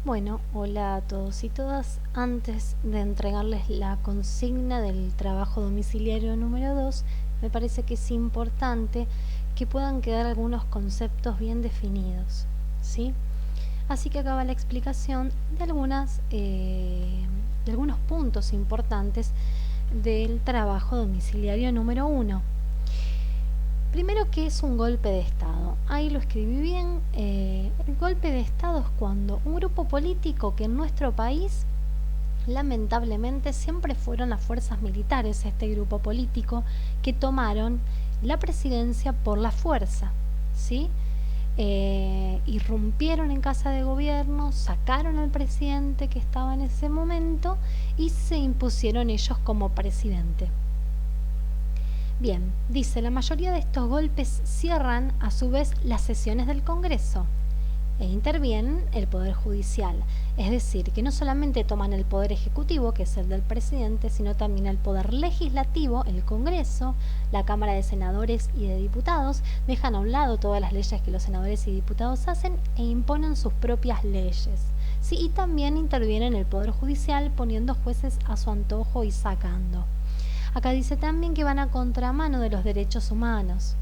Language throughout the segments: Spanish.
Bueno, hola a todos y todas. Antes de entregarles la consigna del trabajo domiciliario número 2, me parece que es importante que puedan quedar algunos conceptos bien definidos, ¿sí? Así que acá va la explicación de algunos puntos importantes del trabajo domiciliario número 1. Primero, ¿qué es un golpe de Estado? Ahí lo escribí bien. El golpe de Estado es cuando un grupo político que en nuestro país, lamentablemente, siempre fueron las fuerzas militares, este grupo político, que tomaron la presidencia por la fuerza, ¿sí? Irrumpieron en casa de gobierno, sacaron al presidente que estaba en ese momento y se impusieron ellos como presidente. Bien, dice, la mayoría de estos golpes cierran a su vez las sesiones del Congreso e intervienen el Poder Judicial. Es decir, que no solamente toman el Poder Ejecutivo, que es el del presidente, sino también el Poder Legislativo, el Congreso, la Cámara de Senadores y de Diputados, dejan a un lado todas las leyes que los senadores y diputados hacen e imponen sus propias leyes. Sí, y también intervienen el Poder Judicial poniendo jueces a su antojo y sacando. Acá dice también que van a contramano de los derechos humanos.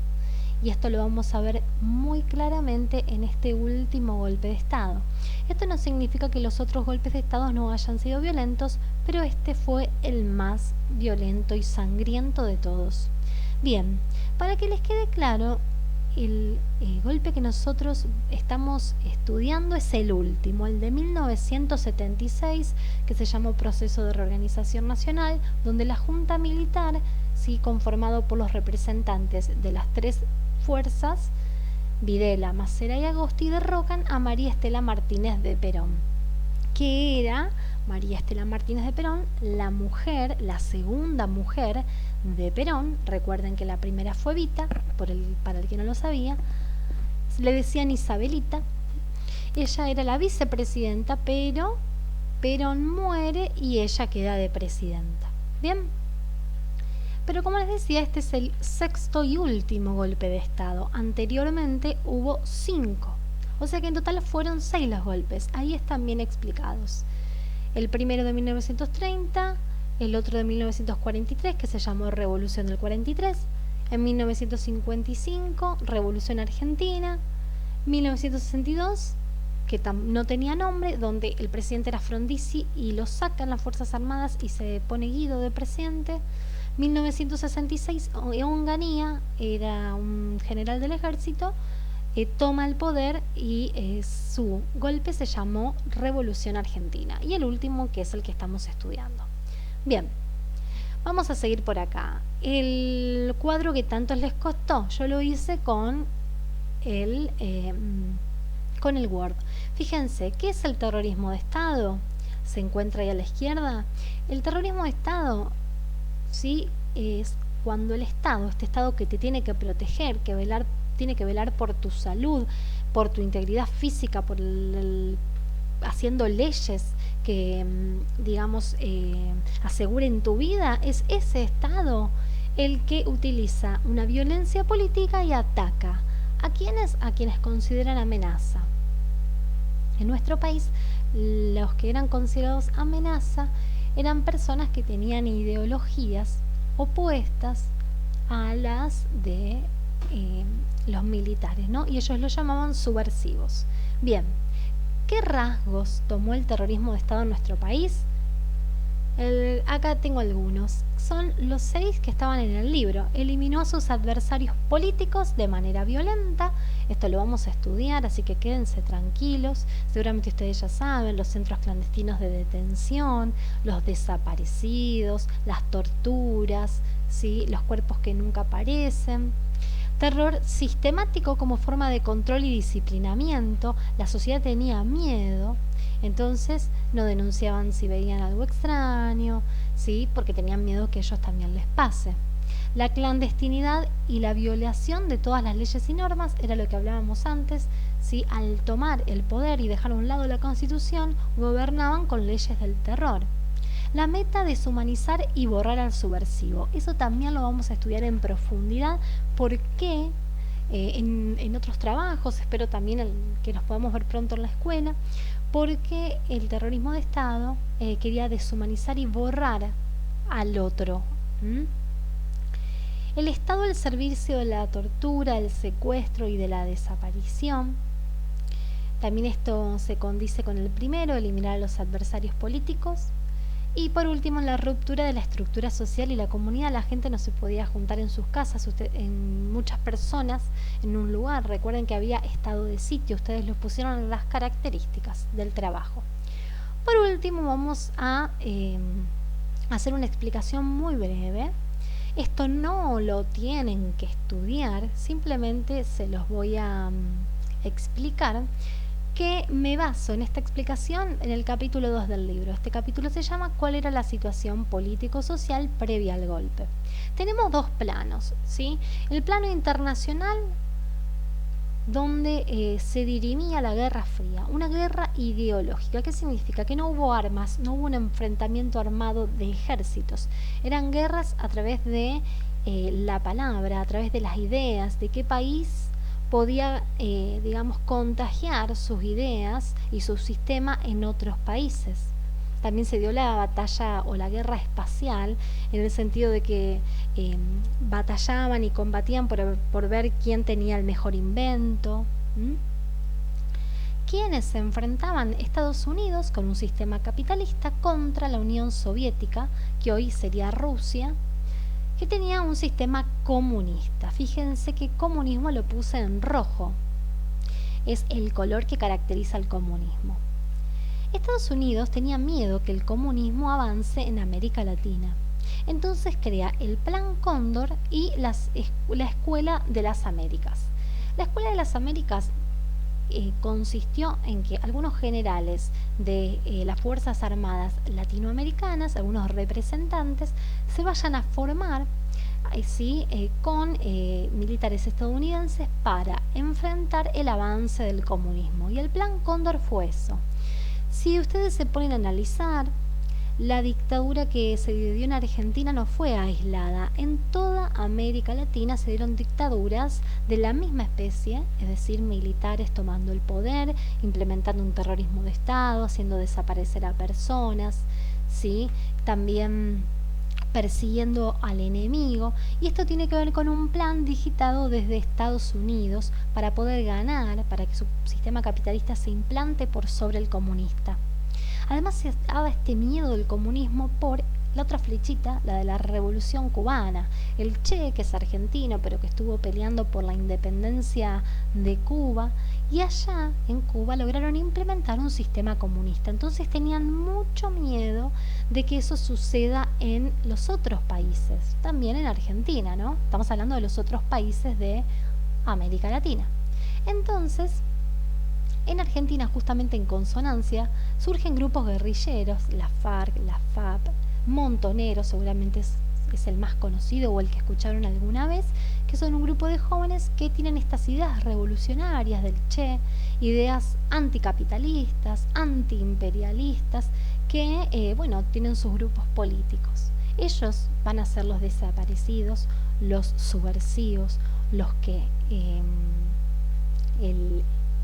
Y esto lo vamos a ver muy claramente en este último golpe de Estado. Esto no significa que los otros golpes de Estado no hayan sido violentos, pero este fue el más violento y sangriento de todos. Bien, para que les quede claro, el golpe que nosotros estamos estudiando es el último, el de 1976, que se llamó Proceso de Reorganización Nacional, donde la Junta Militar, ¿sí?, conformado por los representantes de las tres fuerzas, Videla, Macera y Agosti, derrocan a María Estela Martínez de Perón, que era María Estela Martínez de Perón, la mujer, la segunda mujer de Perón. Recuerden que la primera fue Evita, para el que no lo sabía, le decían Isabelita. Ella era la vicepresidenta, pero Perón muere y ella queda de presidenta. Bien, pero como les decía, este es el sexto y último golpe de Estado. Anteriormente hubo 5, o sea que en total fueron 6 los golpes. Ahí están bien explicados. El primero de 1930, el otro de 1943, que se llamó Revolución del 43, en 1955, Revolución Argentina, 1962, que no tenía nombre, donde el presidente era Frondizi y lo sacan las Fuerzas Armadas y se pone Guido de presidente. 1966, Onganía, era un general del ejército, toma el poder y su golpe se llamó Revolución Argentina. Y el último, que es el que estamos estudiando. Bien, vamos a seguir por acá. El cuadro que tanto les costó, yo lo hice con el Word. Fíjense, ¿qué es el terrorismo de Estado? Se encuentra ahí a la izquierda. El terrorismo de Estado, ¿sí?, es cuando el Estado, este Estado que te tiene que proteger, tiene que velar por tu salud, por tu integridad física, haciendo leyes que, digamos, aseguren tu vida, es ese Estado el que utiliza una violencia política y ataca. ¿A quiénes? A quienes consideran amenaza. En nuestro país, los que eran considerados amenaza eran personas que tenían ideologías opuestas a las de los militares, ¿no? Y ellos lo llamaban subversivos. Bien, ¿qué rasgos tomó el terrorismo de Estado en nuestro país? Acá tengo algunos. Son los 6 que estaban en el libro. Eliminó a sus adversarios políticos de manera violenta. Esto lo vamos a estudiar, así que quédense tranquilos. Seguramente ustedes ya saben, los centros clandestinos de detención, los desaparecidos, las torturas, ¿sí?, los cuerpos que nunca aparecen. Terror sistemático como forma de control y disciplinamiento. La sociedad tenía miedo, entonces no denunciaban si veían algo extraño, ¿sí?, porque tenían miedo que a ellos también les pase. La clandestinidad y la violación de todas las leyes y normas era lo que hablábamos antes, ¿sí? Al tomar el poder y dejar a un lado la Constitución, gobernaban con leyes del terror. La meta, deshumanizar y borrar al subversivo. Eso también lo vamos a estudiar en profundidad, por qué en otros trabajos, espero también que nos podamos ver pronto en la escuela, porque el terrorismo de Estado quería deshumanizar y borrar al otro. ¿Mm? El Estado al servicio de la tortura, del secuestro y de la desaparición. También esto se condice con el primero, eliminar a los adversarios políticos. Y por último, la ruptura de la estructura social y la comunidad. La gente no se podía juntar en sus casas, en muchas personas en un lugar. Recuerden que había estado de sitio, ustedes lo pusieron en las características del trabajo. Por último, vamos a hacer una explicación muy breve. Esto no lo tienen que estudiar, simplemente se los voy a explicar, que me baso en esta explicación en el capítulo 2 del libro. Este capítulo se llama ¿Cuál era la situación político-social previa al golpe? Tenemos dos planos, ¿sí? El plano internacional, donde se dirimía la Guerra Fría, una guerra ideológica. ¿Qué significa? Que no hubo armas, no hubo un enfrentamiento armado de ejércitos. Eran guerras a través de la palabra, a través de las ideas, de qué país podía, contagiar sus ideas y su sistema en otros países. También se dio la batalla o la guerra espacial, en el sentido de que batallaban y combatían por ver quién tenía el mejor invento. Quienes se enfrentaban Estados Unidos con un sistema capitalista contra la Unión Soviética, que hoy sería Rusia, que tenía un sistema comunista. Fíjense que comunismo lo puse en rojo. Es el color que caracteriza al comunismo. Estados Unidos tenía miedo que el comunismo avance en América Latina. Entonces crea el Plan Cóndor y la Escuela de las Américas. La Escuela de las Américas consistió en que algunos generales de las Fuerzas Armadas latinoamericanas, algunos representantes, se vayan a formar con militares estadounidenses para enfrentar el avance del comunismo. Y el Plan Cóndor fue eso. Si ustedes se ponen a analizar, la dictadura que se dio en Argentina no fue aislada. En toda América Latina se dieron dictaduras de la misma especie, es decir, militares tomando el poder, implementando un terrorismo de Estado, haciendo desaparecer a personas, ¿sí? También persiguiendo al enemigo, y esto tiene que ver con un plan digitado desde Estados Unidos para poder ganar, para que su sistema capitalista se implante por sobre el comunista. Además se daba este miedo del comunismo por la otra flechita, la de la Revolución Cubana. El Che, que es argentino, pero que estuvo peleando por la independencia de Cuba, y allá en Cuba lograron implementar un sistema comunista. Entonces tenían mucho miedo de que eso suceda en los otros países, también en Argentina, ¿no? Estamos hablando de los otros países de América Latina. Entonces, en Argentina, justamente en consonancia, surgen grupos guerrilleros, la FARC, la FAP, Montoneros, seguramente es el más conocido o el que escucharon alguna vez, que son un grupo de jóvenes que tienen estas ideas revolucionarias del Che, ideas anticapitalistas, antiimperialistas, que, tienen sus grupos políticos. Ellos van a ser los desaparecidos, los subversivos, los que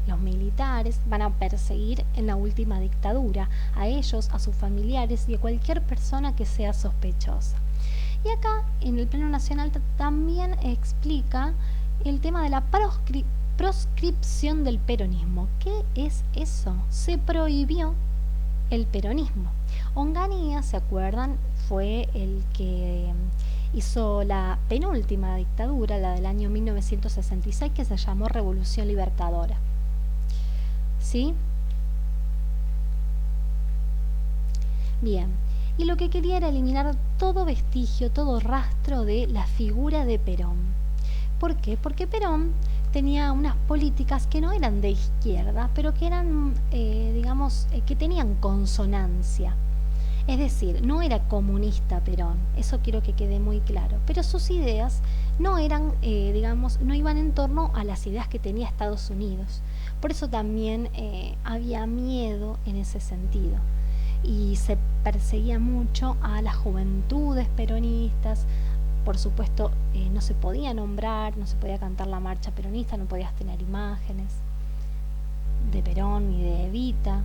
los militares van a perseguir en la última dictadura, a ellos, a sus familiares y a cualquier persona que sea sospechosa. Y acá, en el plano nacional, también explica el tema de la proscripción del peronismo. ¿Qué es eso? Se prohibió el peronismo. Onganía, ¿se acuerdan? Fue el que hizo la penúltima dictadura, la del año 1966, que se llamó Revolución Libertadora. ¿Sí? Bien, y lo que quería era eliminar todo vestigio, todo rastro de la figura de Perón. ¿Por qué? Porque Perón tenía unas políticas que no eran de izquierda, pero que eran, que tenían consonancia. Es decir, no era comunista Perón, eso quiero que quede muy claro, pero sus ideas no eran, no iban en torno a las ideas que tenía Estados Unidos. Por eso también había miedo en ese sentido. Y se perseguía mucho a las juventudes peronistas, Por supuesto, no se podía nombrar, no se podía cantar la marcha peronista, no podías tener imágenes de Perón ni de Evita.